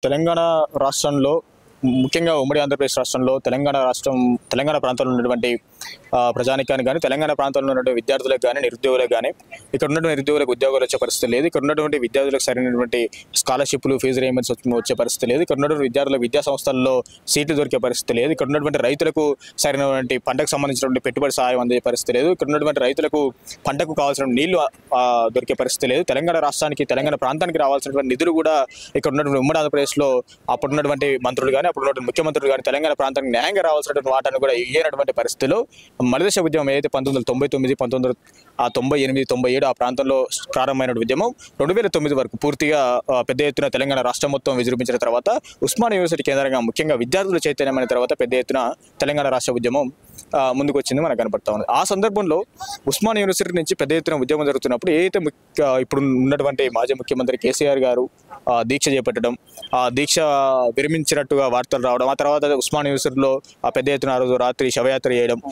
తెలంగాణ రాష్ట్రంలో ముఖ్యంగా ఉమ్మడి ఆంధ్రప్రదేశ్ రాష్ట్రంలో తెలంగాణ ప్రాంతంలో ఉన్నటువంటి ప్రజానికానికి కానీ తెలంగాణ ప్రాంతంలో ఉన్నటువంటి విద్యార్థులకు కానీ నిరుద్యోగులకు కానీ ఇక్కడ ఉన్నటువంటి నిరుద్యోగులకు ఉద్యోగాలు వచ్చే పరిస్థితి లేదు. ఇక్కడ ఉన్నటువంటి విద్యార్థులకు సరైనటువంటి స్కాలర్షిప్లు ఫీజు రియంబర్స్ వచ్చే పరిస్థితి లేదు. ఇక్కడ ఉన్నటువంటి విద్యార్థులకు విద్యా సంస్థల్లో సీట్లు దొరికే పరిస్థితి లేదు. ఇక్కడ ఉన్నటువంటి రైతులకు సరైనటువంటి పంటకు సంబంధించినటువంటి పెట్టుబడి సహాయం అందే పరిస్థితి లేదు. ఇక్కడ ఉన్నటువంటి రైతులకు పంటకు కావాల్సిన నీళ్లు దొరికే పరిస్థితి లేదు. తెలంగాణ రాష్ట్రానికి తెలంగాణ ప్రాంతానికి రావాల్సినటువంటి నిధులు కూడా ఇక్కడ ఉన్నటువంటి ఉమ్మడి ఆంధ్రప్రదేశ్లో అప్పుడున్నటువంటి మంత్రులు కానీ అప్పుడు ముఖ్యమంత్రులు కానీ తెలంగాణ ప్రాంతానికి న్యాయంగా రావాల్సినటువంటి వాటాను కూడా ఇయ్యనటువంటి పరిస్థితిలో మలిదశ ఉద్యమం ఏదైతే 1999, 1998, 97 ఆ ప్రాంతంలో ప్రారంభమైన ఉద్యమం 2009 వరకు పూర్తిగా పెద్ద ఎత్తున తెలంగాణ రాష్ట్రం మొత్తం విజృంభించిన తర్వాత ఉస్మానియా యూనివర్సిటీ కేంద్రంగా ముఖ్యంగా విద్యార్థులు చైతన్యమైన తర్వాత పెద్ద ఎత్తున తెలంగాణ రాష్ట్ర ఉద్యమం ముందుకు వచ్చింది మనకు కనపడతా ఉంది. ఆ సందర్భంలో ఉస్మానియా యూనివర్సిటీ నుంచి పెద్ద ఎత్తున ఉద్యమం జరుగుతున్నప్పుడు ఏదైతే ఇప్పుడు ఉన్నటువంటి మాజీ ముఖ్యమంత్రి కేసీఆర్ గారు దీక్ష చేపట్టడం, ఆ దీక్ష విరమించినట్టుగా వార్తలు రావడం, ఆ తర్వాత ఉస్మానియా యూనివర్సిటీలో పెద్ద ఎత్తున ఆ రోజు రాత్రి శవయాత్ర చేయడం,